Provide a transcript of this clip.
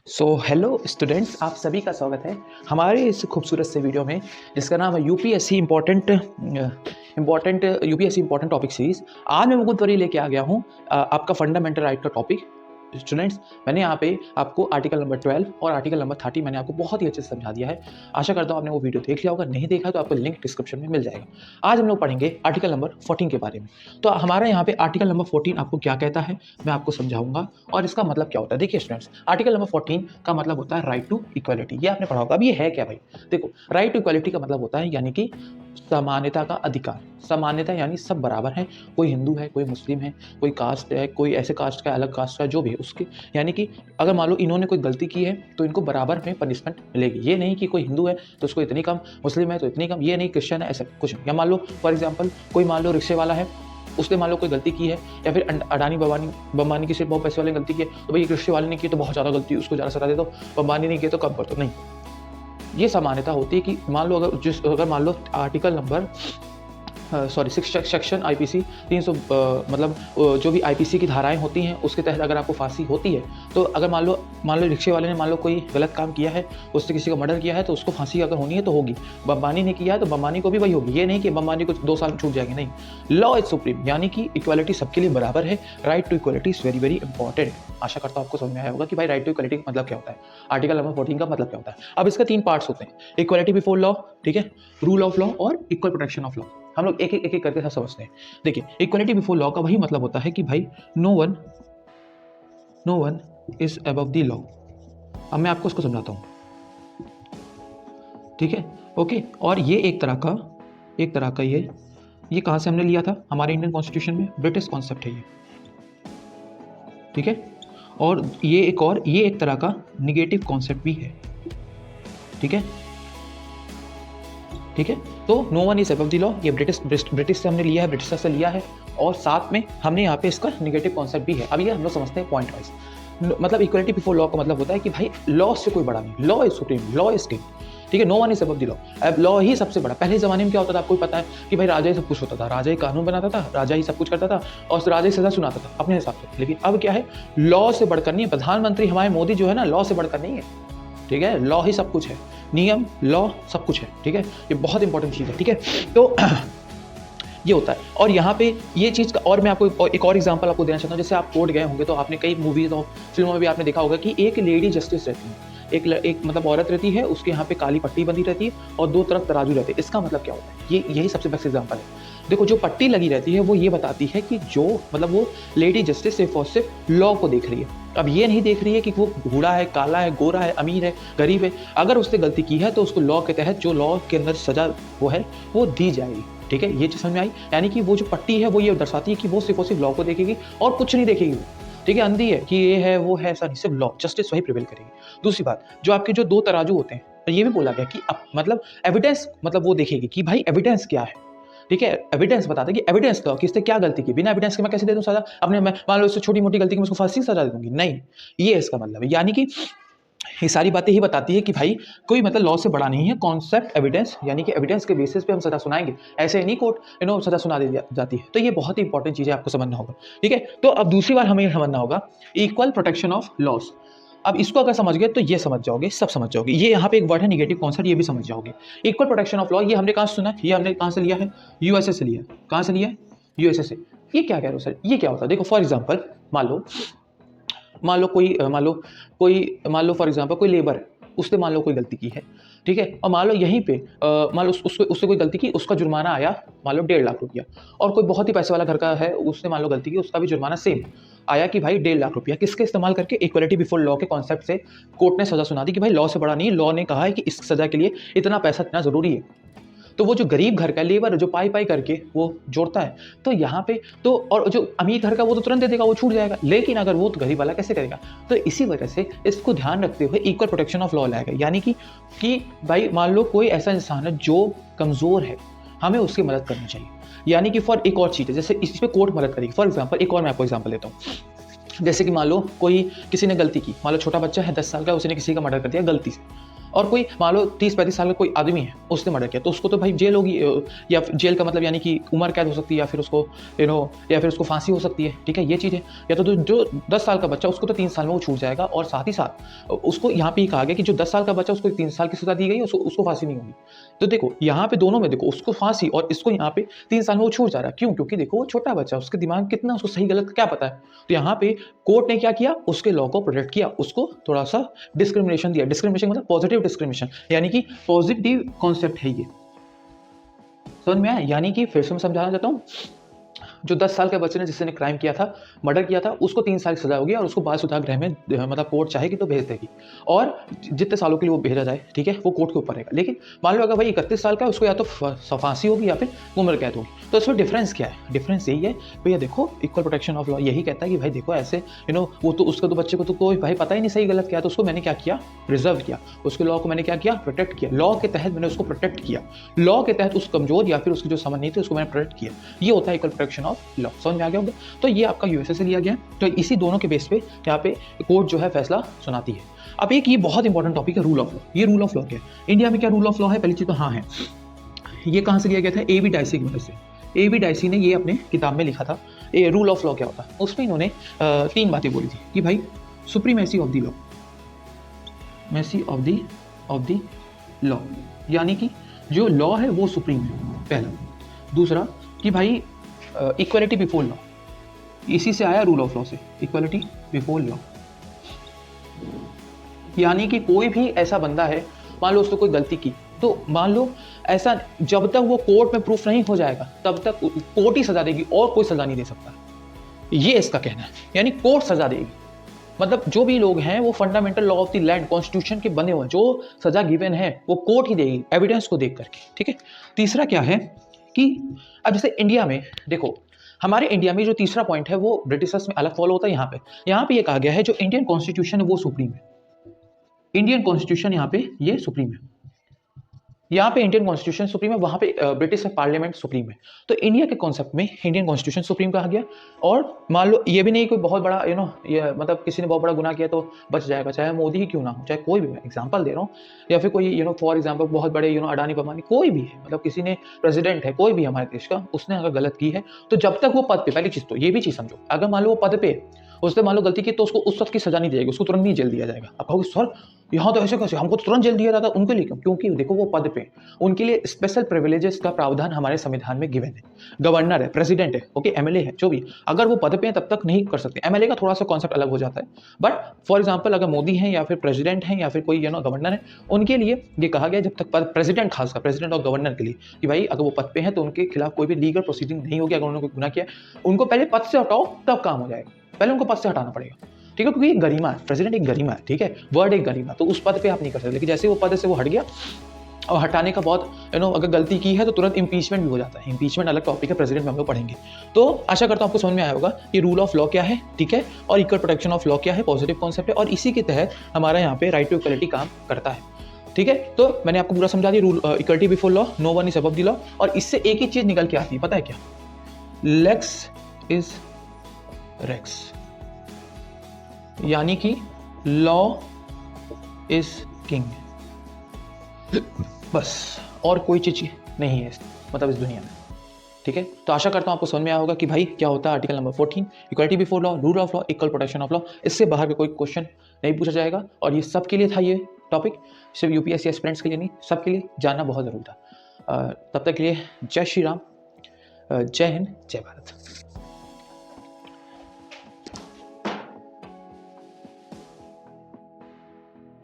Hello students, आप सभी का स्वागत है हमारे इस खूबसूरत से वीडियो में जिसका नाम है यूपीएससी इम्पोर्टेंट टॉपिक सीरीज। आज मैं मुकुंद वरी लेके आ गया हूँ आपका फंडामेंटल राइट का टॉपिक। स्टूडेंट्स, मैंने यहाँ पे आपको आर्टिकल नंबर 12 और आर्टिकल नंबर 30 मैंने आपको बहुत ही अच्छे से समझा दिया है। आशा करता हूँ आपने वो वीडियो देख लिया होगा, नहीं देखा तो आपको लिंक डिस्क्रिप्शन में मिल जाएगा। आज हम लोग पढ़ेंगे आर्टिकल नंबर 14 के बारे में। तो हमारा यहाँ पे आर्टिकल नंबर 14 आपको क्या कहता है मैं आपको समझाऊंगा और इसका मतलब क्या होता है। देखिए स्टूडेंट्स, आर्टिकल नंबर 14 का मतलब होता है राइट टू इक्वालिटी। ये आपने पढ़ा होगा। अब ये है क्या भाई? देखो, राइट टू इक्वालिटी का मतलब होता है यानी कि समानता का अधिकार। समानता यानी सब बराबर हैं, कोई हिंदू है, कोई मुस्लिम है, कोई कास्ट है, कोई ऐसे कास्ट का अलग कास्ट का, जो भी है उसके, यानी कि अगर मान लो इन्होंने कोई गलती की है तो इनको बराबर में पनिशमेंट मिलेगी। ये नहीं कि कोई हिंदू है तो उसको इतनी कम, मुस्लिम है तो इतनी कम, ये नहीं क्रिश्चियन है ऐसा कुछ नहीं। या मान लो फॉर एग्जाम्पल कोई मान लो रिक्शे वाला है, उसने मान लो कोई गलती की है, या फिर अडानी बम्बानी की सिर्फ बहुत पैसे वाले ने गलती की है तो भाई रिक्शे वाले ने की तो बहुत ज़्यादा गलती, उसको ज़्यादा सजा दे दो, बम्बानी ने की तो कम कर दो। नहीं, ये समानता होती है कि मान लो अगर मान लो आर्टिकल नंबर सेक्शन आईपीसी 300 मतलब जो भी आईपीसी की धाराएं होती हैं उसके तहत अगर आपको फांसी होती है तो अगर मान लो रिक्शे वाले ने मान लो कोई गलत काम किया है, उससे किसी का मर्डर किया है तो उसको फांसी अगर होनी है तो होगी। बम्बानी ने किया है तो बम्बानी को भी वही होगी। ये नहीं कि बम्बानी को 2 साल में छूट जाएगी, नहीं। लॉ इज सुप्रीम, यानी कि इक्वालिटी सबके लिए बराबर है। Right to equality is very very important. आशा करता हूँ आपको समझ में आया होगा कि भाई राइट टू इक्वालिटी का मतलब क्या होता है, आर्टिकल नंबर 14 का मतलब क्या होता है। अब इसका 3 पार्ट्स होते हैं, इक्वालिटी बिफोर लॉ, ठीक है, रूल ऑफ लॉ और इक्वल प्रोटेक्शन ऑफ लॉ। हम लोग एक एक करके सब समझते हैं। देखिए, इक्वालिटी बिफोर लॉ का वही मतलब होता है कि भाई no one is above the law. अब मैं आपको उसको समझाता हूँ, ठीक है, ओके। और ये एक तरह का ये कहाँ से हमने लिया था? हमारे इंडियन कॉन्स्टिट्यूशन में, ब्रिटिश कॉन्सेप्ट है ये, ठीक है। और ये एक तरह का निगेटिव कॉन्सेप्ट भी है, ठीक है। तो no one is above the law, ये ब्रिटिश से हमने लिया है, ब्रिटिशर से लिया है, और साथ में हमने यहाँ पे इसका निगेटिव कॉन्सेप्ट भी है। अब ये हम लोग समझते हैं पॉइंट वाइज। मतलब इक्वालिटी बिफोर लॉ का मतलब होता है कि भाई लॉ से कोई बड़ा नहीं, law is supreme, law is king, ठीक है। No one is above the law, अब लॉ ही सबसे बड़ा। पहले ज़माने में क्या होता था आपको पता है कि भाई राजा ही सब कुछ होता था, राजा ही कानून बनाता था, राजा ही सब कुछ करता था और राजा ही सजा सुनाता था अपने हिसाब से। लेकिन अब क्या है, लॉ से बढ़कर नहीं है। प्रधानमंत्री हमारे मोदी जो है ना, लॉ से बढ़कर नहीं है, ठीक है। लॉ ही सब कुछ है, नियम लॉ सब कुछ है, ठीक है। ये बहुत इंपॉर्टेंट चीज़ है, ठीक है। तो ये होता है। और यहाँ पे ये चीज़ का, और मैं आपको एक और एग्जांपल आपको देना चाहता हूँ। जैसे आप कोर्ट गए होंगे तो आपने कई मूवीज और फिल्मों में भी आपने देखा होगा कि एक लेडी जस्टिस रहती है, एक मतलब औरत रहती है, उसके यहाँ पे काली पट्टी बंधी रहती है और 2 तरफ तराजू रहते हैं। इसका मतलब क्या होता है? यही सबसे बेस्ट एग्जांपल है। देखो, जो पट्टी लगी रहती है वो ये बताती है कि जो मतलब वो लेडी जस्टिस सिर्फ और सिर्फ लॉ को देख रही है। अब ये नहीं देख रही है कि वो बूढ़ा है, काला है, गोरा है, अमीर है, गरीब है। अगर उसने गलती की है तो उसको लॉ के तहत, जो लॉ के अंदर सजा वो है, वो दी जाएगी, ठीक है। ये चीज़ समझ में आई? यानी कि वो जो पट्टी है वो ये दर्शाती है कि वो सिर्फ और सिर्फ लॉ को देखेगी और कुछ नहीं देखेगी वो, ठीक है। अंधी है कि ये है वो है, ऐसा नहीं, सिर्फ लॉ, जस्टिस वही प्रिवेल करेगी। दूसरी बात, जो आपके जो 2 तराजू होते हैं, तो ये भी बोला गया कि मतलब एविडेंस, मतलब वो देखेगी कि भाई एविडेंस क्या है, ठीक है। एविडेंस बताता है कि एविडेंस का किसने क्या गलती की। बिना एविडेंस के मैं कैसे दे दूं सजा? अपने मैं मान लो इससे छोटी मोटी गलती की मैं उसको फांसी की सजा दे दूंगी? नहीं, ये इसका मतलब है। यानी कि ये सारी बातें ही बताती है कि भाई कोई मतलब लॉ से बड़ा नहीं है। कॉन्सेप्ट एविडेंस, यानी कि एविडेंस के बेसिस पे हम सजा सुनाएंगे, ऐसे नहीं कोर्ट सजा सुना दी जाती है। तो ये बहुत ही इंपॉर्टेंट चीज़ है, आपको समझना होगा, ठीक है। तो अब दूसरी बार हमें समझना होगा इक्वल प्रोटेक्शन ऑफ लॉस। अब इसको अगर समझ गए तो ये समझ जाओगे, सब समझ जाओगे। ये यहाँ पे एक वर्ड है निगेटिव कॉन्सेप्ट, ये भी समझ जाओगे। इक्वल प्रोटेक्शन ऑफ लॉ, ये हमने कहाँ से सुना? ये हमने कहाँ से लिया है? यूएसए से लिया। कहाँ से लिया है? यूएसए से। ये क्या कह रहे हो सर? ये क्या होता है? देखो फॉर एग्जाम्पल, मान लो फॉर एग्जाम्पल कोई लेबर है, उसने मान लो कोई गलती की है, ठीक है। और मान लो यहीं पे मान लो उससे कोई गलती की, उसका जुर्माना आया मान लो 1.5 लाख रुपया। और कोई बहुत ही पैसे वाला घर का है, उसने मान लो गलती की, उसका भी जुर्माना सेम आया कि भाई 1.5 लाख रुपया। किसके इस्तेमाल करके? इक्वालिटी बिफोर लॉ के कॉन्सेप्ट से कोर्ट ने सजा सुना दी कि भाई लॉ से बड़ा नहीं, लॉ ने कहा है कि इस सजा के लिए इतना पैसा इतना जरूरी है। तो वो जो गरीब घर का लेबर जो पाई करके वो जोड़ता है, तो यहाँ पे तो, और जो अमीर घर का वो तो तुरंत दे देगा, वो छूट जाएगा। लेकिन अगर वो तो गरीब वाला कैसे करेगा? तो इसी वजह से इसको ध्यान रखते हुए इक्वल प्रोटेक्शन ऑफ लॉ लाएगा। यानी कि भाई मान लो कोई ऐसा इंसान है जो कमज़ोर है, हमें उसकी मदद करनी चाहिए। यानी कि फॉर एक और चीज़ है, जैसे इस पर कोर्ट मदद करेगी। फॉर एग्जाम्पल एक और मैं आपको एग्जाम्पल देता हूँ। जैसे कि मान लो किसी ने गलती की, मान लो छोटा बच्चा है 10 साल का, उसने किसी का मर्डर कर दिया गलती से। और कोई मान लो 30-35 साल का कोई आदमी है, उसने मर्डर किया, तो उसको तो भाई जेल होगी, या जेल का मतलब यानी कि उम्र कैद हो सकती है, या फिर उसको या फिर उसको फांसी हो सकती है, ठीक है, ये चीज़ है। या तो जो 10 साल का बच्चा, उसको तो 3 साल में वो छूट जाएगा, और साथ ही साथ उसको यहाँ पे ही कहा गया कि जो 10 साल का बच्चा, उसको 3 साल की सज़ा दी गई है, उसको फांसी नहीं होगी। तो देखो यहाँ पे दोनों में देखो, उसको फांसी और इसको यहाँ पे 3 साल में वो छूट जा रहा है। क्यों? क्योंकि देखो वो छोटा बच्चा, उसके दिमाग कितना, उसको सही गलत क्या पता है। तो यहाँ पे कोर्ट ने क्या किया, उसके लॉ को प्रोटेक्ट किया, उसको थोड़ा सा डिस्क्रिमिनेशन दिया। डिस्क्रिमिनेशन मतलब पॉजिटिव डिस्क्रिमिनेशन, यानी कि पॉजिटिव कॉन्सेप्ट है ये, समझ में आया? यानी कि फिर से मैं समझाना चाहता हूँ, जो 10 साल के बच्चे ने, जिसने क्राइम किया था, मर्डर किया था, उसको 3 साल की सजा होगी, और उसको बाल सुधार में मतलब कोर्ट चाहेगी तो भेज देगी, और जितने सालों के लिए वो भेजा जाए, ठीक है, वो कोर्ट के ऊपर रहेगा। लेकिन मान लो अगर भाई 31 साल का है, उसको या तो फांसी होगी या फिर उम्र कैद होगी। तो इसमें डिफरेंस क्या है? डिफरेंस यही है भैया, देखो इक्वल प्रोटेक्शन ऑफ लॉ यही कहता है कि भाई देखो ऐसे वो तो उसका तो बच्चे को तो कोई भाई पता ही नहीं सही गलत क्या, तो उसको मैंने क्या किया, प्रिजर्व किया, उसके लॉ को मैंने क्या किया, प्रोटेक्ट किया, लॉ के तहत मैंने उसको प्रोटेक्ट किया, लॉ के तहत उस कमजोर या फिर उसकी जो समझ नहीं थी उसको मैंने प्रोटेक्ट किया। ये होता है इक्वल प्रोटेक्शन ऑफ लॉ, समझ में आ गया होगा? तो ये आपका यूएसए से लिया गया, तो इसी दोनों के बेस पे यहाँ पे कोर्ट जो है फैसला सुनाती है। अब एक ये बहुत इंपॉर्टेंट टॉपिक है, रूल ऑफ लॉ। ये रूल ऑफ लॉ क्या है, इंडिया में क्या रूल ऑफ लॉ है? पहली चीज तो हाँ है, ये कहाँ से लिया गया था? A.B. डाइसी की वजह से। A.B. डाइसी ने ये अपने किताब में लिखा था, ये रूल ऑफ लॉ क्या होता है। उसमें इन्होंने 3 बातें बोली थी कि भाई supremacy of the law, macy of the law, यानी कि जो लॉ है वो सुप्रीम है, पहला। दूसरा कि भाई इक्वलिटी बिफोर लॉ, इसी से आया रूल ऑफ लॉ से, इक्वलिटी बिफोर लॉ, यानी कि कोई भी ऐसा बंदा है, मान लो उसने कोई गलती की, तो मान लो ऐसा जब तक वो कोर्ट में प्रूफ नहीं हो जाएगा तब तक कोर्ट ही सजा देगी, और कोई सजा नहीं दे सकता, ये इसका कहना है। यानी कोर्ट सजा देगी, मतलब जो भी लोग हैं वो fundamental law of the land, constitution के बने हुए, जो सजा गिवन है वो कोर्ट ही देगी, एविडेंस को देख करके, ठीक है। तीसरा क्या है कि अब जैसे इंडिया में देखो, हमारे इंडिया में जो तीसरा पॉइंट है वो ब्रिटिशर्स में अलग फॉलो होता है। यहाँ पे ये कहा गया है जो इंडियन कॉन्स्टिट्यूशन है वो सुप्रीम है, इंडियन कॉन्स्टिट्यूशन यहाँ पे ये सुप्रीम है, यहाँ पे इंडियन कॉन्स्टिट्यूशन सुप्रीम है, वहाँ पे ब्रिटिश पार्लियामेंट सुप्रीम है। तो इंडिया के कॉन्सेप्ट में इंडियन कॉन्स्टिट्यूशन सुप्रीम कहा गया। और मान लो ये भी नहीं कोई बहुत बड़ा ये मतलब किसी ने बहुत बड़ा गुनाह किया तो बच जाएगा, चाहे मोदी ही क्यों ना हो, चाहे कोई भी, मैं एग्जांपल दे रहा हूँ, या फिर कोई फॉर एग्जांपल बहुत बड़े अडानी बमानी कोई भी है, मतलब किसी ने प्रेसिडेंट है कोई भी हमारे देश का, उसने अगर गलत की है तो जब तक वो पद पे, पहली चीज तो ये भी चीज समझो, अगर मान लो वो पद पे उसने मान लो गलती की तो उसको उस वक्त की सजा नहीं दी जाएगी, उसको तुरंत नहीं जेल दिया जाएगा। आप कहोगे सर यहाँ तो ऐसे कैसे, हमको तो तुरंत जेल दिया जाता, उनके लिए क्यों? क्योंकि देखो वो पद पे, उनके लिए स्पेशल प्रिविलेजेस का प्रावधान हमारे संविधान में गिवन है। गवर्नर है, प्रेसिडेंट है, ओके, एमएलए है, जो भी, अगर वो पद पे हैं तब तक नहीं कर सकते। एमएलए का थोड़ा सा कॉन्सेप्ट अलग हो जाता है, बट फॉर एग्जाम्पल अगर मोदी है या फिर प्रेसिडेंट है या फिर कोई गवर्नर है, उनके लिए ये कहा गया जब तक प्रेसिडेंट, खासकर प्रेसिडेंट और गवर्नर के लिए, कि भाई अगर वो पद पे हैं तो उनके खिलाफ कोई भी लीगल प्रोसीडिंग नहीं होगी। अगर उन्होंने कोई गुनाह किया, उनको पहले पद से हटाओ तब काम हो जाएगा, पहले उनको पद से हटाना पड़ेगा, ठीक है, क्योंकि एक गरिमा है, प्रेसिडेंट एक गरिमा है, ठीक है, वर्ड एक गरिमा, तो उस पद पे आप नहीं कर सकते। लेकिन जैसे वो पद से वो हट गया, और हटाने का बहुत अगर गलती की है तो तुरंत इंपीचमेंट भी हो जाता है। इंपीचमेंट अलग टॉपिक है, प्रेसिडेंट में हम लोग पढ़ेंगे। तो आशा करता हूं आपको समझ में आया होगा ये रूल ऑफ लॉ क्या है, ठीक है, और इक्वल प्रोटेक्शन ऑफ लॉ क्या है, पॉजिटिव कॉन्सेप्ट है, और इसी के तहत हमारा यहाँ पे राइट टू इक्वलिटी काम करता है, ठीक है। तो मैंने आपको पूरा समझा दिया, rule equality before law, no one is above the law, और इससे एक ही चीज निकल के आती है, पता है क्या? लेक्स इज रेक्स, यानी कि लॉ इज किंग, बस, और कोई चीज नहीं है मतलब इस दुनिया में, ठीक है। तो आशा करता हूं आपको समझ में आया होगा कि भाई क्या होता है article number 14, equality before law, rule of law, equal protection of law. इससे बाहर का कोई क्वेश्चन नहीं पूछा जाएगा, और ये सबके लिए था, ये टॉपिक सिर्फ यूपीएससी एस्पिरेंट्स के लिए नहीं, सबके लिए जानना बहुत जरूरी था। तब तक के लिए जय श्री राम, जय हिंद, जय भारत।